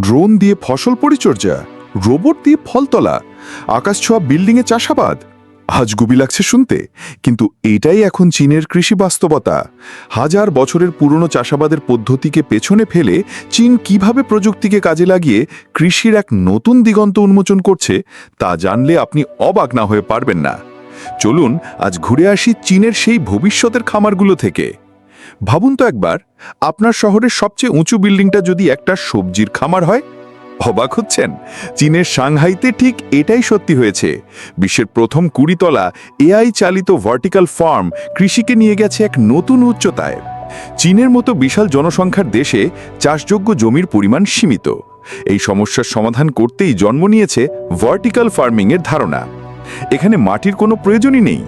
Drone দিয়ে ফসল পরিচর্যা, রোবট দিয়ে ফল তোলা, আকাশছোঁয়া বিল্ডিংয়ে চাষাবাদ। আজগুবি লাগছে শুনতে, কিন্তু এটাই এখন চীনের কৃষি বাস্তবতা। হাজার বছরের পুরনো চাষাবাদের পদ্ধতিকে পেছনে ফেলে চীন কিভাবে প্রযুক্তিকে কাজে লাগিয়ে কৃষির এক নতুন দিগন্ত উন্মোচন করছে, তা জানলে আপনি অবাক না হয়ে পারবেন না। চলুন আজ ঘুরে আসি চীনের সেই ভবিষ্যতের খামারগুলো থেকে। ভাবুন তো একবার, আপনার শহরের সবচেয়ে উঁচু বিল্ডিংটা যদি একটা সবজির খামার হয়। অবাক হচ্ছেন? চীনের সাংহাইতে ঠিক এটাই সত্যি হয়েছে। বিশ্বের প্রথম 20 তলা এআই চালিত ভার্টিক্যাল ফার্ম কৃষিকে নিয়ে গেছে এক নতুন উচ্চতায়। চীনের মতো বিশাল জনসংখ্যার দেশে চাষযোগ্য জমির পরিমাণ সীমিত। এই সমস্যার সমাধান করতেই জন্ম নিয়েছে ভার্টিক্যাল ফার্মিংয়ের ধারণা। এখানে মাটির কোনো প্রয়োজনই নেই।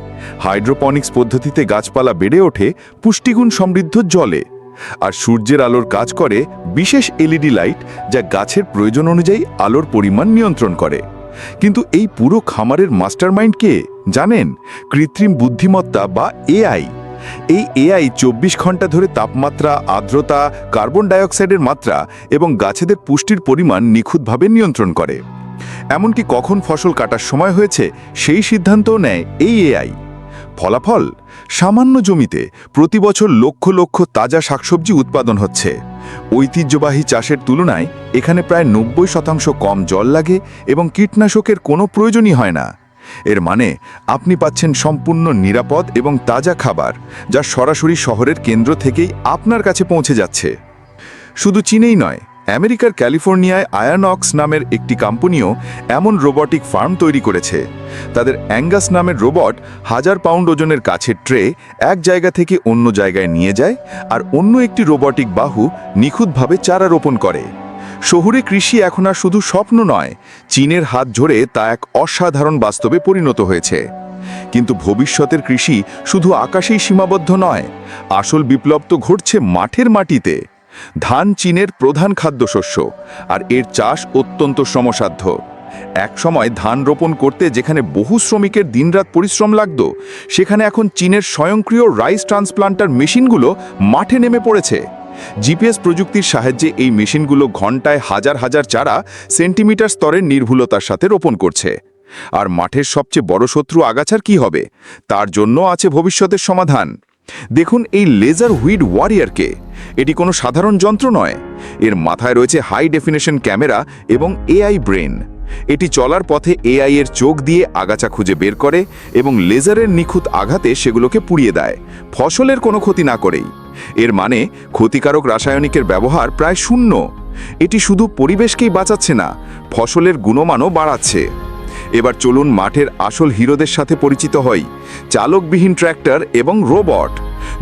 হাইড্রোপনিক্স পদ্ধতিতে গাছপালা বেড়ে ওঠে পুষ্টিগুণ সমৃদ্ধ জলে, আর সূর্যের আলোর কাজ করে বিশেষ এলইডি লাইট, যা গাছের প্রয়োজন অনুযায়ী আলোর পরিমাণ নিয়ন্ত্রণ করে। কিন্তু এই পুরো খামারের মাস্টারমাইন্ড কে জানেন? কৃত্রিম বুদ্ধিমত্তা বা এআই। এই এআই 24 ঘন্টা ধরে তাপমাত্রা, আর্দ্রতা, কার্বন ডাইঅক্সাইডের মাত্রা এবং গাছেদের পুষ্টির পরিমাণ নিখুঁতভাবে নিয়ন্ত্রণ করে। এমনকি কখন ফসল কাটার সময় হয়েছে সেই সিদ্ধান্তও নেয় এই এআই। ফলাফল, সামান্য জমিতে প্রতি বছর লক্ষ লক্ষ তাজা শাকসবজি উৎপাদন হচ্ছে। ঐতিহ্যবাহী চাষের তুলনায় এখানে প্রায় 90% কম জল লাগে এবং কীটনাশকের কোনো প্রয়োজনই হয় না। এর মানে আপনি পাচ্ছেন সম্পূর্ণ নিরাপদ এবং তাজা খাবার, যা সরাসরি শহরের কেন্দ্র থেকেই আপনার কাছে পৌঁছে যাচ্ছে। শুধু চীনেই নয়, আমেরিকার ক্যালিফোর্নিয়ায় আয়ানক্স নামের একটি কোম্পানিও এমন রোবটিক ফার্ম তৈরি করেছে। তাদের অ্যাঙ্গাস নামের রোবট 1000 পাউন্ড ওজনের কাছের ট্রে এক জায়গা থেকে অন্য জায়গায় নিয়ে যায়, আর অন্য একটি রোবটিক বাহু নিখুঁতভাবে চারা রোপণ করে। শহুরে কৃষি এখন আর শুধু স্বপ্ন নয়, চীনের হাত ধরে তা এক অসাধারণ বাস্তবে পরিণত হয়েছে। কিন্তু ভবিষ্যতের কৃষি শুধু আকাশেই সীমাবদ্ধ নয়, আসল বিপ্লব তো ঘটছে মাঠের মাটিতে। ধান চীনের প্রধান খাদ্যশস্য, আর এর চাষ অত্যন্ত শ্রমসাধ্য। এক সময় ধান রোপণ করতে যেখানে বহু শ্রমিকের দিনরাত পরিশ্রম লাগত, সেখানে এখন চীনের স্বয়ংক্রিয় রাইস ট্রান্সপ্লান্টার মেশিনগুলো মাঠে নেমে পড়েছে। জিপিএস প্রযুক্তির সাহায্যে এই মেশিনগুলো ঘন্টায় হাজার হাজার চারা সেন্টিমিটার স্তরের নির্ভুলতার সাথে রোপণ করছে। আর মাঠের সবচেয়ে বড় শত্রু আগাছার কি হবে, তার জন্য আছে ভবিষ্যতের সমাধান। দেখুন এই লেজার হুইড ওয়ারিয়ারকে। এটি কোনো সাধারণ যন্ত্র নয়। এর মাথায় রয়েছে হাই ডেফিনেশন ক্যামেরা এবং এআই ব্রেন। এটি চলার পথে এআই এর চোখ দিয়ে আগাছা খুঁজে বের করে এবং লেজারের নিখুঁত আঘাতে সেগুলোকে পুড়িয়ে দেয়, ফসলের কোনো ক্ষতি না করেই। এর মানে ক্ষতিকারক রাসায়নিকের ব্যবহার প্রায় শূন্য। এটি শুধু পরিবেশকেই বাঁচাচ্ছে না, ফসলের গুণমানও বাড়াচ্ছে। এবার চলুন মাঠের আসল হিরোদের সাথে পরিচিত হই, চালকবিহীন ট্র্যাক্টর এবং রোবট।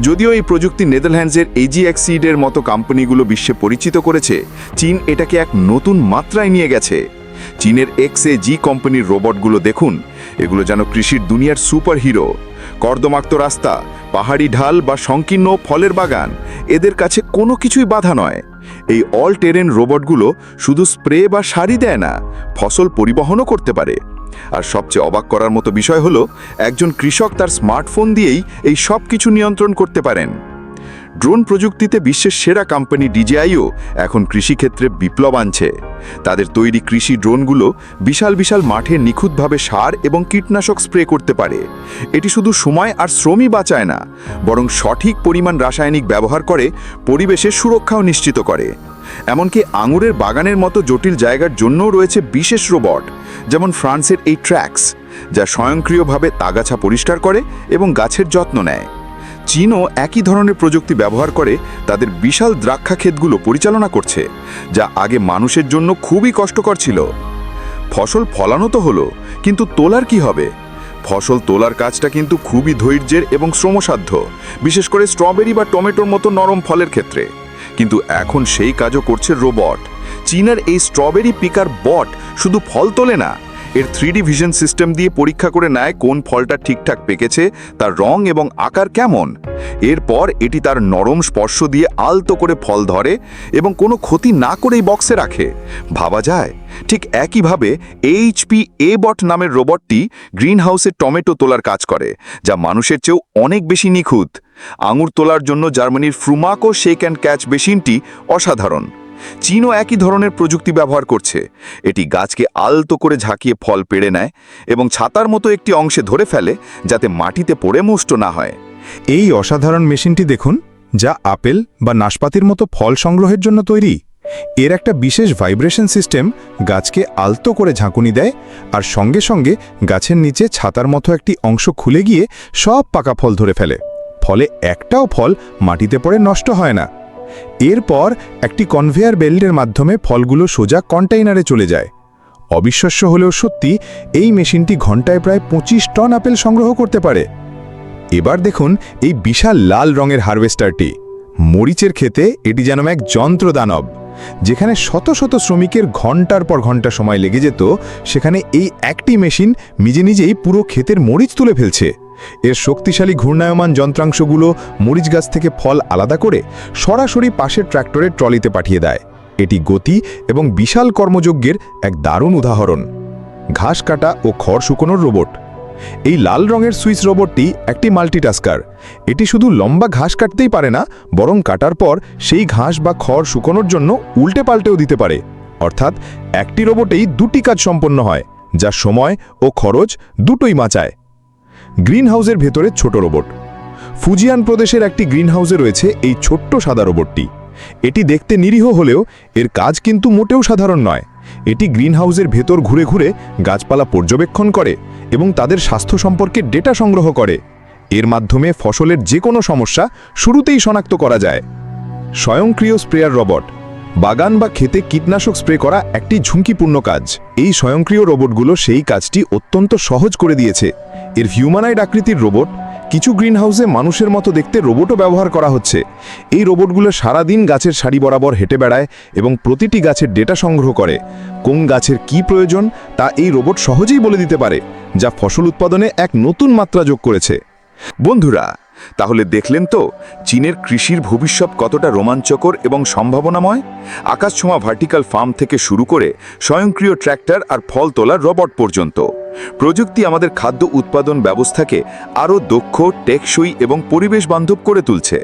যদিও এই প্রযুক্তি নেদারল্যান্ডসের এজিএক্সিডের মতো কোম্পানিগুলো বিশ্বে পরিচিত করেছে, চীন এটাকে এক নতুন মাত্রায় নিয়ে গেছে। চীনের এক্সএজি কোম্পানির রোবটগুলো দেখুন, এগুলো যেন কৃষির দুনিয়ার সুপার হিরো। কর্দমাক্ত রাস্তা, পাহাড়ি ঢাল বা সংকীর্ণ ফলের বাগান, এদের কাছে কোনো কিছুই বাধা নয়। এই অল টেরেন রোবটগুলো শুধু স্প্রে বা সারি দেয় না, ফসল পরিবহনও করতে পারে। আর সবচেয়ে অবাক করার মতো বিষয় হলো, একজন কৃষক তার স্মার্টফোন দিয়েই এই সব কিছু নিয়ন্ত্রণ করতে পারেন। ড্রোন প্রযুক্তিতে বিশ্বের সেরা কোম্পানি ডিজিআইও এখন কৃষিক্ষেত্রে বিপ্লব আনছে। তাদের তৈরি কৃষি ড্রোনগুলো বিশাল বিশাল মাঠে নিখুঁতভাবে সার এবং কীটনাশক স্প্রে করতে পারে। এটি শুধু সময় আর শ্রমই বাঁচায় না, বরং সঠিক পরিমাণ রাসায়নিক ব্যবহার করে পরিবেশের সুরক্ষাও নিশ্চিত করে। এমনকি আঙুরের বাগানের মতো জটিল জায়গার জন্যও রয়েছে বিশেষ রোবট, যেমন ফ্রান্সের এই ট্র্যাক্স, যা স্বয়ংক্রিয়ভাবে আগাছা পরিষ্কার করে এবং গাছের যত্ন নেয়। চীনও একই ধরনের প্রযুক্তি ব্যবহার করে তাদের বিশাল দ্রাক্ষা ক্ষেতগুলো পরিচালনা করছে, যা আগে মানুষের জন্য খুবই কষ্টকর ছিল। ফসল ফলানো তো হলো, কিন্তু তোলার কি হবে? ফসল তোলার কাজটা কিন্তু খুবই ধৈর্যের এবং শ্রমসাধ্য, বিশেষ করে স্ট্রবেরি বা টমেটোর মতো নরম ফলের ক্ষেত্রে। কিন্তু এখন সেই কাজও করছে রোবট। চীনের এই স্ট্রবেরি পিকার বট শুধু ফল তোলে না, এর 3D ভিশন সিস্টেম দিয়ে পরীক্ষা করে নেয় কোন ফলটা ঠিকঠাক পেকেছে, তার রং এবং আকার কেমন। এরপর এটি তার নরম স্পর্শ দিয়ে আলতো করে ফল ধরে এবং কোনো ক্ষতি না করেই বক্সে রাখে। ভাবা যায়, ঠিক একইভাবে HP-A বট নামের রোবটটি গ্রিন হাউসে টমেটো তোলার কাজ করে, যা মানুষের চেয়েও অনেক বেশি নিখুঁত। আঙুর তোলার জন্য জার্মানির ফ্রুমাকো শেক অ্যান্ড ক্যাচ মেশিনটি অসাধারণ। চীনও একই ধরনের প্রযুক্তি ব্যবহার করছে। এটি গাছকে আলতো করে ঝাঁকিয়ে ফল পেড়ে নেয় এবং ছাতার মতো একটি অংশে ধরে ফেলে যাতে মাটিতে পড়ে নষ্ট না হয়। এই অসাধারণ মেশিনটি দেখুন, যা আপেল বা নাশপাতির মতো ফল সংগ্রহের জন্য তৈরি। এর একটা বিশেষ ভাইব্রেশন সিস্টেম গাছকে আলতো করে ঝাঁকুনি দেয়, আর সঙ্গে সঙ্গে গাছের নিচে ছাতার মতো একটি অংশ খুলে গিয়ে সব পাকা ফল ধরে ফেলে। ফলে একটাও ফল মাটিতে পড়ে নষ্ট হয় না। এরপর একটি কনভেয়ার বেল্টের মাধ্যমে ফলগুলো সোজা কন্টেইনারে চলে যায়। অবিশ্বাস্য হলেও সত্যি, এই মেশিনটি ঘন্টায় প্রায় 25 টন আপেল সংগ্রহ করতে পারে। এবার দেখুন এই বিশাল লাল রঙের হারভেস্টারটি। মরিচের ক্ষেতে এটি যেন এক যন্ত্রদানব। যেখানে শত শত শ্রমিকের ঘন্টার পর ঘন্টা সময় লেগে যেত, সেখানে এই একটি মেশিন নিজে নিজেই পুরো ক্ষেতের মরিচ তুলে ফেলছে। এর শক্তিশালী ঘূর্ণায়মান যন্ত্রাংশগুলো মরিচ গাছ থেকে ফল আলাদা করে সরাসরি পাশের ট্র্যাক্টরের ট্রলিতে পাঠিয়ে দেয়। এটি গতি এবং বিশাল কর্মযজ্ঞের এক দারুণ উদাহরণ। ঘাস কাটা ও খড় শুকোনোর রোবট। এই লাল রঙের সুইস রোবটটি একটি মাল্টিটাস্কার। এটি শুধু লম্বা ঘাস কাটতেই পারে না, বরং কাটার পর সেই ঘাস বা খড় শুকোনোর জন্য উল্টে পাল্টেও দিতে পারে। অর্থাৎ একটি রোবটেই দুটি কাজ সম্পন্ন হয়, যা সময় ও খরচ দুটোই বাঁচায়। গ্রিনহাউসের ভেতরে ছোট রোবট। ফুজিয়ান প্রদেশের একটি গ্রিনহাউসে রয়েছে এই ছোট্ট সাদা রোবটটি। এটি দেখতে নিরীহ হলেও এর কাজ কিন্তু মোটেও সাধারণ নয়। এটি গ্রিনহাউসের ভেতর ঘুরে ঘুরে গাছপালা পর্যবেক্ষণ করে এবং তাদের স্বাস্থ্য সম্পর্কে ডেটা সংগ্রহ করে। এর মাধ্যমে ফসলের যে কোনো সমস্যা শুরুতেই শনাক্ত করা যায়। স্বয়ংক্রিয় স্প্রেয়ার রোবট। বাগান বা ক্ষেতে কীটনাশক স্প্রে করা একটি ঝুঁকিপূর্ণ কাজ। এই স্বয়ংক্রিয় রোবটগুলো সেই কাজটি অত্যন্ত সহজ করে দিয়েছে। এর হিউম্যানয়েড আকৃতির রোবট। কিছু গ্রিনহাউসে মানুষের মতো দেখতে রোবটও ব্যবহার করা হচ্ছে। এই রোবটগুলো সারাদিন গাছের সারি বরাবর হেঁটে বেড়ায় এবং প্রতিটি গাছের ডেটা সংগ্রহ করে। কোন গাছের কি প্রয়োজন তা এই রোবট সহজেই বলে দিতে পারে, যা ফসল উৎপাদনে এক নতুন মাত্রা যোগ করেছে। বন্ধুরা, তাহলে দেখলেন তো চীনের কৃষির ভবিষ্যৎ কতটা রোমাঞ্চকর এবং সম্ভাবনাময়। আকাশছোঁয়া ভার্টিক্যাল ফার্ম থেকে শুরু করে স্বয়ংক্রিয় ট্র্যাক্টর আর ফল তোলার রোবট পর্যন্ত, প্রযুক্তি আমাদের খাদ্য উৎপাদন ব্যবস্থাকে আরও দক্ষ, টেকসই এবং পরিবেশ বান্ধব করে তুলছে।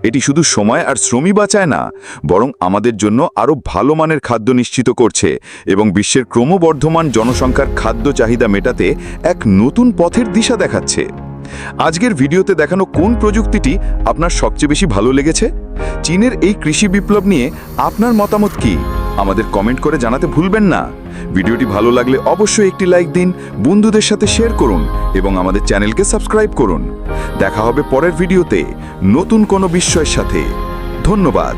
এটি শুধু সময় আর শ্রমই বাঁচায় না, বরং আমাদের জন্য আরও ভালো মানের খাদ্য নিশ্চিত করছে এবং বিশ্বের ক্রমবর্ধমান জনসংখ্যার খাদ্য চাহিদা মেটাতে এক নতুন পথের দিশা দেখাচ্ছে। আজকের ভিডিওতে দেখানো কোন প্রযুক্তিটি আপনার সবচেয়ে বেশি ভালো লেগেছে? চীনের এই কৃষি বিপ্লব নিয়ে আপনার মতামত কি? আমাদের কমেন্ট করে জানাতে ভুলবেন না। ভিডিওটি ভালো লাগলে অবশ্যই একটি লাইক দিন, বন্ধুদের সাথে শেয়ার করুন এবং আমাদের চ্যানেলকে সাবস্ক্রাইব করুন। দেখা হবে পরের ভিডিওতে নতুন কোনো বিষয়ের সাথে। ধন্যবাদ।